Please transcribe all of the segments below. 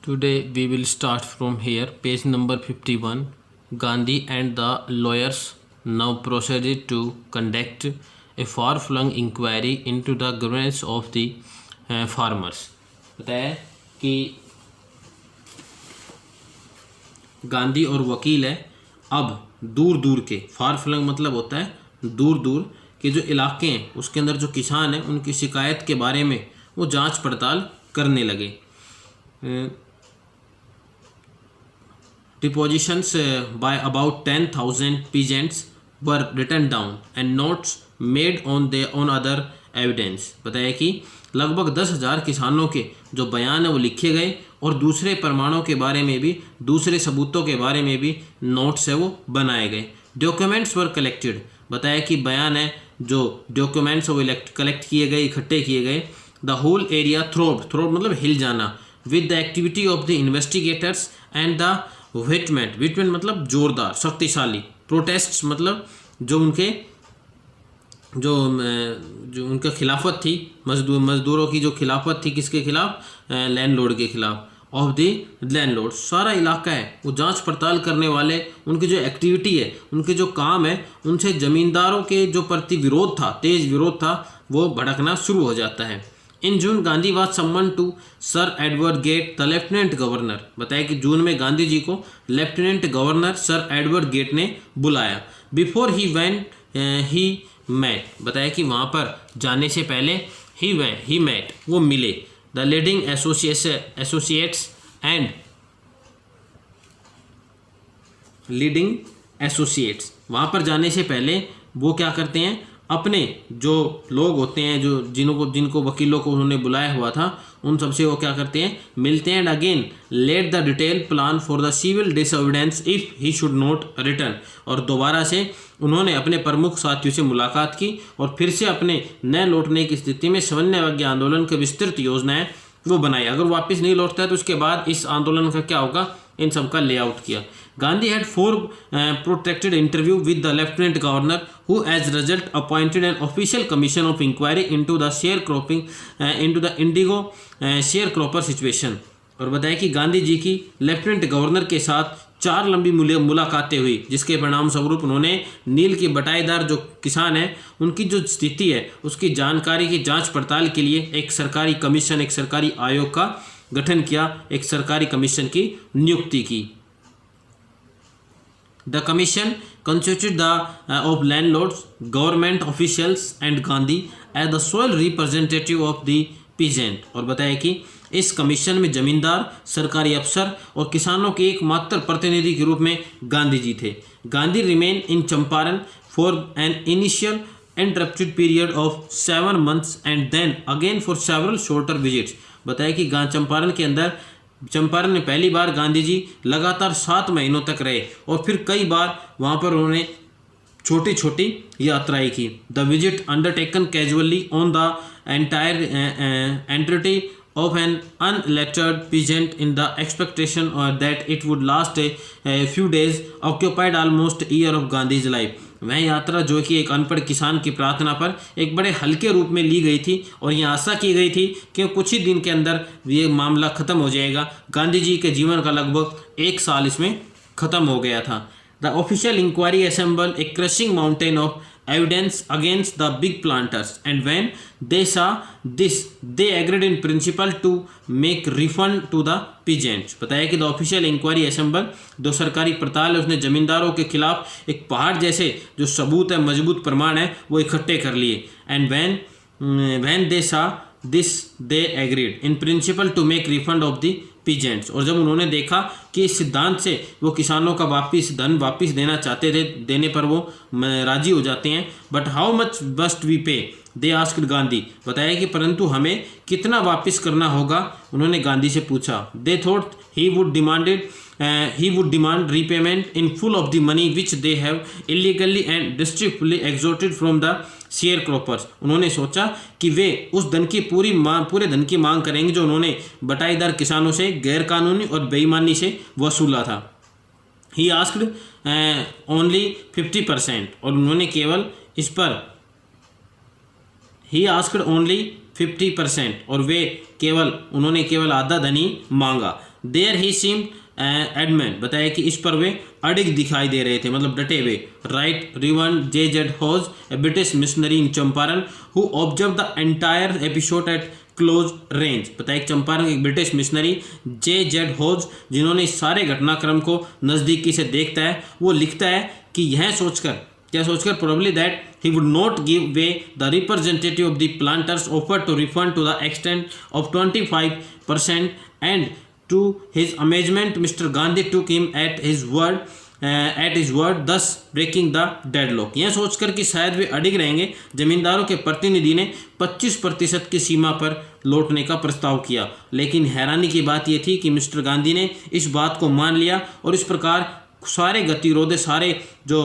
Today we will start from here, page number 51. Gandhi and the lawyers now proceeded to conduct a far-flung inquiry into the grievances of the farmers. बताया कि गांधी और वकील है अब दूर दूर के, फार फ्लंग मतलब होता है दूर दूर के जो इलाके हैं उसके अंदर जो किसान हैं उनकी शिकायत के बारे में वो जांच पड़ताल करने लगे. Depositions by about 10,000 peasants were written down and notes made on other evidence. बताया कि लगभग 10,000 किसानों के जो बयान है वो लिखे गए और दूसरे प्रमाणों के बारे में भी, दूसरे सबूतों के बारे में भी नोट्स है वो बनाए गए. Documents were collected. बताया कि बयान है जो डॉक्यूमेंट्स वो कलेक्ट किए गए, इकट्ठे किए गए. द होल एरिया थ्रोब मतलब हिल जाना with the activity of the investigators and the विटमेंट मतलब जोरदार, शक्तिशाली. प्रोटेस्ट्स मतलब जो उनका खिलाफत थी, मजदूरों की जो खिलाफत थी, किसके खिलाफ? लैंडलॉर्ड के खिलाफ. Of the landlord. सारा इलाका है वो जांच पड़ताल करने वाले, उनकी जो एक्टिविटी है, उनके जो काम है, उनसे ज़मींदारों के जो प्रति विरोध था, तेज विरोध था, वो भड़कना शुरू हो जाता है. In June Gandhi was summon to sir Edward Gait the lieutenant governor. बताया कि जून में गांधी जी को lieutenant governor sir Edward Gait ने बुलाया. Before he went he met. बताया कि वहाँ पर जाने से पहले ही मेट वो मिले the leading associates and leading associates. वहाँ पर जाने से पहले वो क्या करते हैं, अपने जो लोग होते हैं, जो जिनको वकीलों को उन्होंने बुलाया हुआ था, उन सबसे वो क्या करते हैं, मिलते हैं. And again let the detail plan for the civil disobedience if he should not return. और दोबारा से उन्होंने अपने प्रमुख साथियों से मुलाकात की और फिर से अपने न लौटने की स्थिति में सवर्ण आंदोलन की विस्तृत योजनाएं वो बनाई. अगर वापस नहीं लौटता है तो उसके बाद इस आंदोलन का क्या होगा, इन सब का लेआउट किया. Gandhi had 4 protracted interview with the lieutenant governor, who as result appointed an official commission of inquiry into the into the indigo sharecropper situation. और बताया कि गांधी जी की लेफ्टिनेंट गवर्नर के साथ 4 लंबी मुलाकातें हुई, जिसके परिणाम स्वरूप उन्होंने नील के बटाईदार जो किसान हैं उनकी जो स्थिति है उसकी जानकारी की जांच पड़ताल के लिए एक सरकारी कमीशन, एक सरकारी आयोग का गठन किया, एक सरकारी कमीशन की नियुक्ति की. The commission consisted of landlords, government officials and Gandhi as the sole representative of the peasant. और बताया कि इस कमीशन में जमींदार, सरकारी अफसर और किसानों के एकमात्र प्रतिनिधि के रूप में गांधी जी थे. Gandhi remain in Champaran for an initial interrupted period of 7 months and then again for several shorter visits. बताया कि चंपारण में पहली बार गांधी जी लगातार 7 महीनों तक रहे और फिर कई बार वहाँ पर उन्होंने छोटी छोटी यात्राएं की. The visit undertaken casually on the entire entity of an unlettered peasant in the expectation that it would last a few days occupied almost a year of Gandhi's life. वह यात्रा जो कि एक अनपढ़ किसान की प्रार्थना पर एक बड़े हल्के रूप में ली गई थी और यह आशा की गई थी कि कुछ ही दिन के अंदर ये मामला ख़त्म हो जाएगा. गांधी जी के जीवन का लगभग 1 साल इसमें ख़त्म हो गया था. The official inquiry assemble a crushing mountain of evidence against the big planters, and when they saw this they agreed in principle to make refund to the peasants. बताया कि द ऑफिशियल इंक्वायरी असेंबल, जो सरकारी पड़ताल है, उसने जमींदारों के खिलाफ एक पहाड़ जैसे जो सबूत है, मजबूत प्रमाण है, वो इकट्ठे कर लिए. And when they saw this they agreed in principle to make refund of the peasants. और जब उन्होंने देखा कि इस सिद्धांत से वो किसानों का धन वापस देना चाहते थे, देने पर वो राजी हो जाते हैं. But how much must we pay, they asked Gandhi. बताया कि परंतु हमें कितना वापस करना होगा, उन्होंने गांधी से पूछा. They thought he would demand repayment in full of the money which they have illegally and destructively extorted from the sharecroppers. उन्होंने सोचा कि वे उस धन की पूरे धन की मांग करेंगे जो उन्होंने बटाईदार किसानों से गैर कानूनी और बेईमानी से वसूला था. He asked only 50%. और उन्होंने केवल इस पर ही आस्क्ड ओनली 50% और उन्होंने केवल आधा धन ही मांगा. देयर ही सीम एडमेंट, बताया कि इस पर वे अडिग दिखाई दे रहे थे, मतलब डटे हुए। Right reverend J Z Hodge, a British missionary in Champaran who observed the entire episode at close range, बताया कि चंपारण के एक British missionary J Z Hodge, जिन्होंने इस सारे घटनाक्रम को नज़दीकी से देखता है, वो लिखता है कि यह सोचकर, क्या सोचकर, probably that he would not give way the representative of the planters offered to refund to the extent of 25%, and to his amazement Mr. Gandhi took him at his word, thus breaking the deadlock। यह सोचकर कि शायद वे अडिग रहेंगे, जमींदारों के प्रतिनिधि ने 25% की सीमा पर लौटने का प्रस्ताव किया। लेकिन हैरानी की बात यह थी कि मिस्टर गांधी ने इस बात को मान लिया और इस प्रकार सारे गतिरोध, सारे जो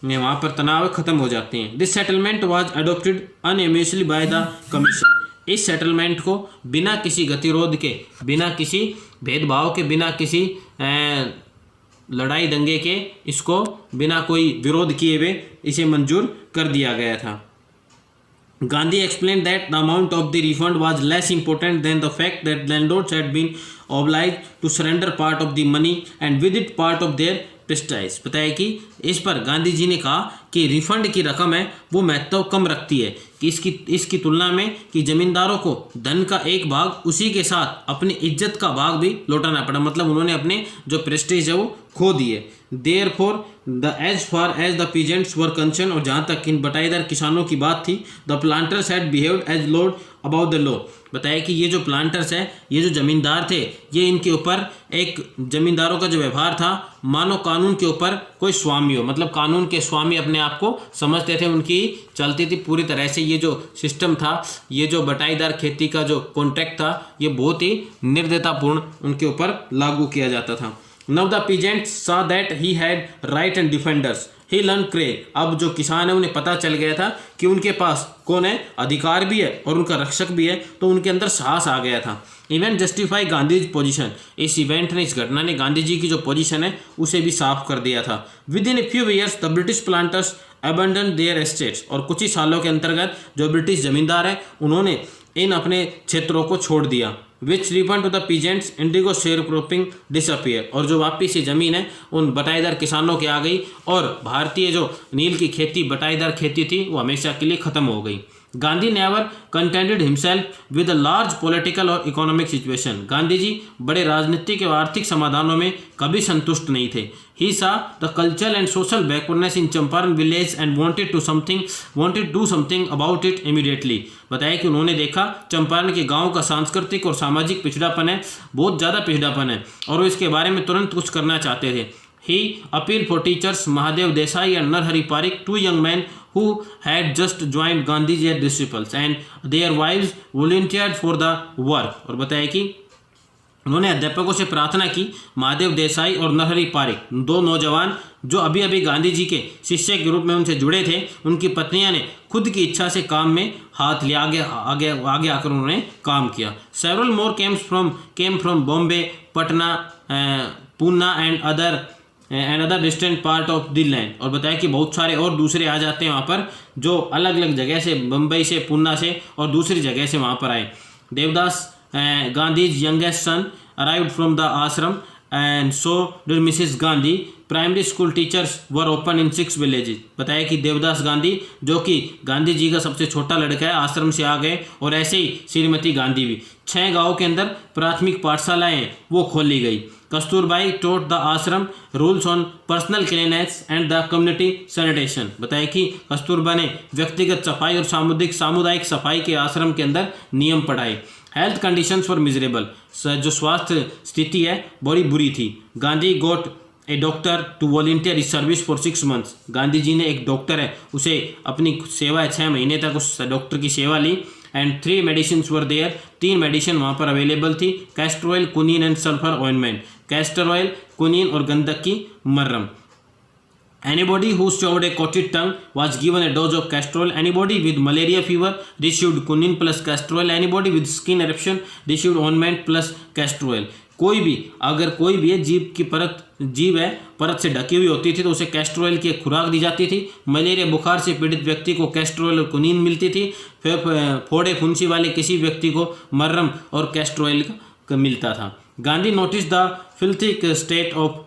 वहाँ पर तनाव खत्म हो जाते हैं। This settlement was adopted unambiguously by the commission. इस सेटलमेंट को बिना किसी गतिरोध के, बिना किसी भेदभाव के, बिना किसी लड़ाई दंगे के, इसको बिना कोई विरोध किए हुए इसे मंजूर कर दिया गया था। Gandhi explained that the amount of the refund was less important than the fact that landlords had been obliged to surrender part of the money and with it part of their prestige। बताया कि इस पर गांधी जी ने कहा कि refund की रकम है वो महत्व कम रखती है कि इसकी तुलना में कि जमींदारों को धन का एक भाग, उसी के साथ अपनी इज्जत का भाग भी लौटाना पड़ा, मतलब उन्होंने अपने जो प्रेस्टीज है वो खो दिए। Therefore, as far as the peasants were concerned, और जहाँ तक इन बटाईदार किसानों की बात थी, the planters had behaved as lord above the law। बताया कि ये जो प्लांटर्स है, ये जो जमींदार थे, ये इनके ऊपर एक जमींदारों का जो व्यवहार था मानो कानून के ऊपर कोई स्वामी हो, मतलब कानून के स्वामी अपने आप को समझते थे, उनकी चलती थी पूरी तरह से। ये जो सिस्टम था, ये जो बटाईदार खेती का जो कॉन्ट्रैक्ट था, ये बहुत ही निर्दयतापूर्ण उनके ऊपर लागू किया जाता था। Now the peasants saw that he had right and defenders. He learned courage। अब जो किसान है उन्हें पता चल गया था कि उनके पास कौन है, अधिकार भी है और उनका रक्षक भी है, तो उनके अंदर साहस आ गया था। इवेंट जस्टिफाई गांधी पोजीशन, इस इवेंट ने, इस घटना ने गांधी जी की जो पोजीशन है उसे भी साफ कर दिया था। Within a few years the British planters abandon their estates, और कुछ ही सालों के अंतर्गत जो ब्रिटिश जमींदार है उन्होंने इन अपने क्षेत्रों को छोड़ दिया। Which refund to the peasants indigo share cropping disappear, और जो वापिस ये ज़मीन है उन बटाईदार किसानों के आ गई और भारतीय जो नील की खेती, बटाईदार खेती थी, वो हमेशा के लिए ख़त्म हो गई। Gandhi never contented himself with a large political और इकोनॉमिक सिचुएशन, गांधी जी बड़े राजनीतिक और आर्थिक समाधानों में कभी संतुष्ट नहीं थे। He saw the cultural and social backwardness in Champaran village and wanted to do something about it immediately. बताया कि उन्होंने देखा चंपारण के गाँव का सांस्कृतिक और सामाजिक पिछड़ापन है, बहुत ज़्यादा पिछड़ापन है, और वो इसके बारे में तुरंत कुछ करना चाहते थे। He appealed for teachers Mahadev Desai and Narhari Parikh, two young men who had just joined Gandhiji as disciples, and their wives volunteered for the work। और बताया कि उन्होंने अध्यापकों से प्रार्थना की, महादेव देसाई और नरहरि पारिक, दो नौजवान जो अभी अभी गांधी जी के शिष्य के रूप में उनसे जुड़े थे, उनकी पत्नियां ने खुद की इच्छा से काम में हाथ लिया, आगे आकर उन्होंने काम किया। Several more came from Bombay, Patna, Poona and other distant part of the land, और बताया कि बहुत सारे और दूसरे आ जाते हैं वहाँ पर, जो अलग अलग जगह से, बम्बई से, पूना से और दूसरी जगह से वहाँ पर आए। Devdas Gandhi's youngest son arrived from the ashram, and so did Mrs. Gandhi। Primary school teachers were open in 6 villages. बताया कि देवदास गांधी, जो कि गांधी जी का सबसे छोटा लड़का है, आश्रम से आ गए, और ऐसे ही श्रीमती गांधी भी 6 गाँव के अंदर प्राथमिक पाठशालाएँ हैं वो खोली गई। Kasturbai taught the ashram rules on personal cleanness and the community sanitation. बताया कि कस्तूरबा ने व्यक्तिगत सफाई और सामुदायिक सफाई के आश्रम के अंदर नियम पढ़ाए। हेल्थ कंडीशंस फॉर मिजरेबल, जो स्वास्थ्य स्थिति है बड़ी बुरी थी। Gandhi got a doctor to volunteer his service for 6 months। Gandhi ji ने एक डॉक्टर है उसे अपनी सेवा 6 महीने तक उस डॉक्टर की सेवा ली। And 3 medicine were there, 3 medicine वहाँ पर अवेलेबल थी। Castor oil, quinine and sulphur ointment. Castor oil, quinine और गंधक की मर्रम। Anybody who showed a coated tongue was given a dose of castor oil। Anybody with malaria fever received quinine plus castor oil। Anybody with skin eruption received ointment plus castor oil। कोई भी, अगर कोई भी जीव है परत से ढकी हुई होती थी तो उसे कैस्टर ऑयल की खुराक दी जाती थी। मलेरिया बुखार से पीड़ित व्यक्ति को कैस्टर ऑयल और कुनीन मिलती थी। फिर फोड़े फुंसी वाले किसी व्यक्ति को मर्रम और कैस्टर ऑयल का मिलता था। Gandhi notice the filthy state of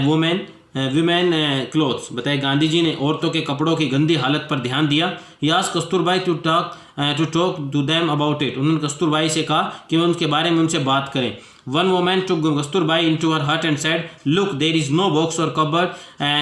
women clothes. बताए गांधी जी ने औरतों के कपड़ों की गंदी हालत पर ध्यान दिया। He asked Kasturbai to talk to them about it. उन्होंने कस्तूरबाई से कहा कि वह उनके बारे में उनसे बात करें। One woman took Kasturbai into her hut and said look there is no box or cupboard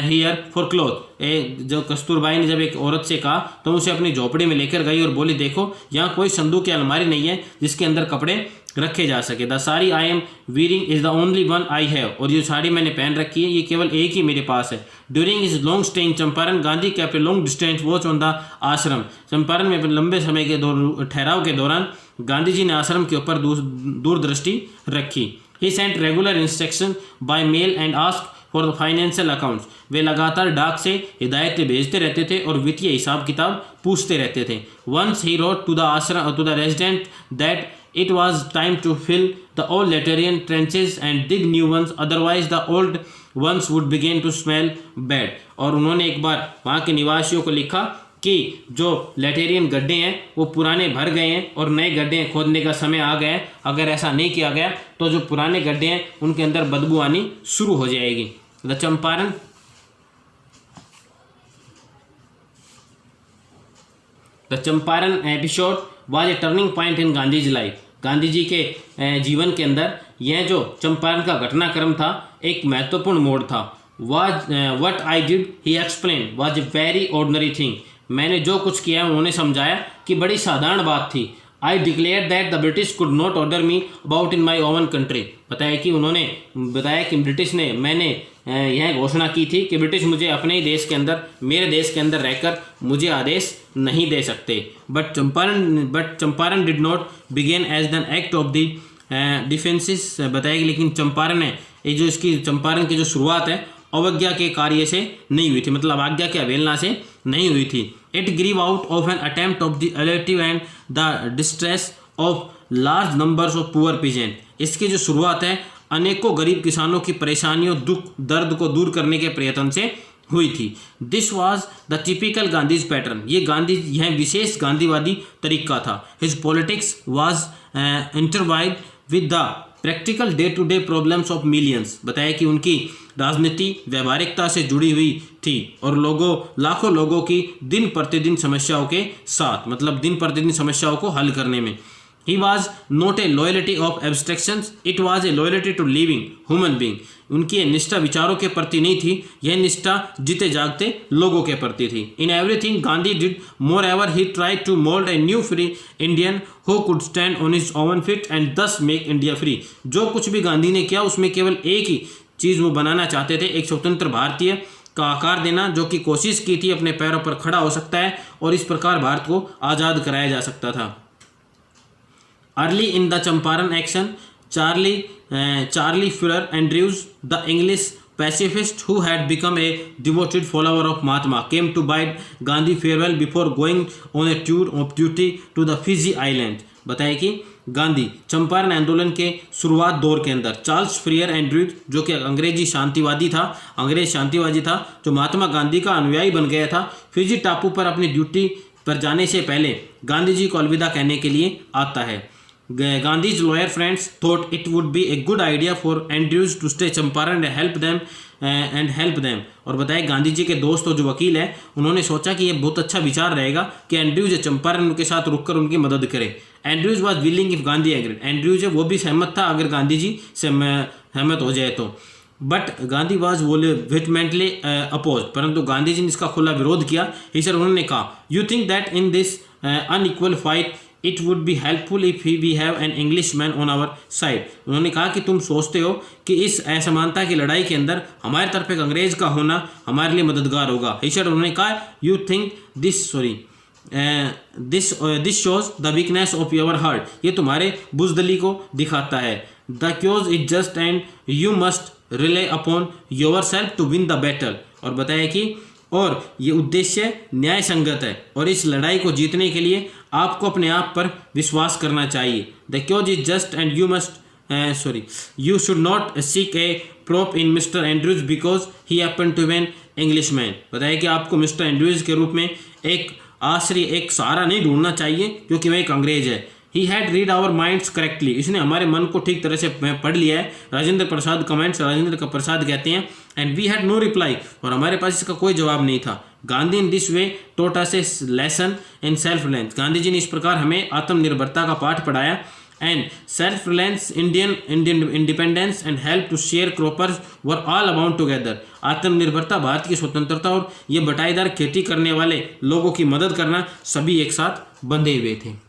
here for cloth. जो कस्तूरबाई ने जब एक औरत से कहा तो उसे अपनी झोपड़ी में लेकर गई और बोली देखो यहाँ कोई संदूक या अलमारी नहीं है जिसके अंदर कपड़े रखे जा सके। The sari I am veering is the only one I have. और जो साड़ी मैंने पहन रखी है ये केवल एक ही मेरे पास है। During is long stay in Champaran Gandhi kept a long distance watch on the आश्रम। चंपारण में लंबे समय के ठहराव के दौरान गांधी जी ने आश्रम के ऊपर दूरदृष्टि रखी। He sent regular instruction by mail and ask for the financial accounts. वे लगातार डाक से हिदायतें भेजते रहते थे और वित्तीय हिसाब किताब पूछते रहते थे। Once he wrote to the resident that it was time to fill the old latrine trenches and dig new ones, otherwise the old ones would begin to smell bad। और उन्होंने एक बार वहाँ के निवासियों को लिखा कि जो लेटेरियन गड्ढे हैं वो पुराने भर गए हैं और नए गड्ढे खोदने का समय आ गया है। अगर ऐसा नहीं किया गया तो जो पुराने गड्ढे हैं उनके अंदर बदबू आनी शुरू हो जाएगी। The Champaran episode was a turning point in Gandhi's life. Gandhi ji के जीवन के अंदर यह जो चंपारण का घटनाक्रम था एक महत्वपूर्ण मोड़ था। What I did he explain was a very ordinary thing. मैंने जो कुछ किया उन्होंने समझाया कि बड़ी साधारण बात थी। I declare that the British could not order me about in my oven country. उन्होंने बताया कि मैंने यह घोषणा की थी कि ब्रिटिश मुझे अपने ही देश के अंदर मेरे देश के अंदर रहकर मुझे आदेश नहीं दे सकते। But Champaran did not begin as an act of the defiance. बताया कि लेकिन चंपारण है ये जो इसकी चंपारण की जो शुरुआत है अवज्ञा के कार्य से नहीं हुई थी, मतलब आज्ञा के अवहेलना से नहीं हुई थी। It grew out of an attempt of the alleviate and the distress of large numbers of poor peasant. इसकी जो शुरुआत है अनेकों गरीब किसानों की परेशानियों दुख दर्द को दूर करने के प्रयत्न से हुई थी। This was the typical Gandhi's pattern. यह विशेष गांधीवादी तरीका था। His politics was intertwined with the practical day to day problems of millions. बताया कि उनकी राजनीति व्यवहारिकता से जुड़ी हुई थी और लाखों लोगों की दिन प्रतिदिन समस्याओं के साथ, मतलब दिन प्रतिदिन समस्याओं को हल करने में। He was not a loyalty of abstractions, it was a loyalty to living human being। उनकी निष्ठा विचारों के प्रति नहीं थी, यह निष्ठा जीते जागते लोगों के प्रति थी। In everything Gandhi did, moreover he tried to mold a new free Indian who could stand on his own feet and thus make India free। जो कुछ भी गांधी ने किया उसमें केवल एक ही चीज़ वो बनाना चाहते थे, एक स्वतंत्र भारतीय का आकार देना, जो कि कोशिश की थी अपने पैरों पर खड़ा हो सकता है और इस प्रकार भारत को आज़ाद कराया जा सकता था। Early in the Champaran action, Charlie Fuller Andrews, the English pacifist who had become a devoted follower of Mahatma, came to bid Gandhi farewell before going on a tour of duty to the Fiji Island। बताया कि गांधी चंपारण आंदोलन के शुरुआत दौर के अंदर Charles फ्रियर Andrews, जो कि अंग्रेज शांतिवादी था, जो महात्मा गांधी का अनुयायी बन गया था, फिजी टापू पर अपनी ड्यूटी पर जाने से पहले गांधी जी को अलविदा कहने के लिए आता है। Gandhi's lawyer friends thought it would be a good idea for Andrews to stay Champaran and help them। और बताया गांधी जी के दोस्त और जो वकील है उन्होंने सोचा कि यह बहुत अच्छा विचार रहेगा कि एंड्रयूज चंपारण उनके साथ रुककर उनकी मदद करे। Andrews was willing if Gandhi agreed. Andrews है वो भी सहमत था अगर गांधी जी से सहमत हो जाए तो। बट गांधी वाज वेटमेंटली अपोज, परंतु गांधी जी ने इसका खुला विरोध किया। उन्होंने कहा you think that in this unequal fight it would be helpful if we have an English man on our side. उन्होंने कहा कि तुम सोचते हो कि इस असमानता की लड़ाई के अंदर हमारी तरफ एक अंग्रेज का होना हमारे लिए मददगार होगा। उन्होंने कहा you think this shows the weakness of your heart. ये तुम्हारे बुजदली को दिखाता है। The cause is just and you must rely upon yourself to win the battle. और बताया कि और ये उद्देश्य न्याय संगत है और इस लड़ाई को जीतने के लिए आपको अपने आप पर विश्वास करना चाहिए। The cause is just and you should not seek a prop in Mr Andrews because he happen to be an English man. बताया कि आपको मिस्टर एंड्रूज के रूप में एक आश्रय, एक सहारा नहीं ढूंढना चाहिए क्योंकि वह एक अंग्रेज है। He had read our minds correctly, इसने हमारे मन को ठीक तरह से पढ़ लिया है। राजेंद्र प्रसाद कमेंट्स, राजेंद्र प्रसाद कहते हैं and we had no reply, और हमारे पास इसका कोई जवाब नहीं था। Gandhi in this way taught us a lesson in self reliance, Gandhi ji ने इस प्रकार हमें आत्मनिर्भरता का पाठ पढ़ाया। And self reliance, Indian independence and help to share croppers were all abound together, आत्मनिर्भरता, भारत की स्वतंत्रता और ये बटाईदार खेती करने वाले लोगों की मदद करना, सभी एक साथ बंधे हुए थे।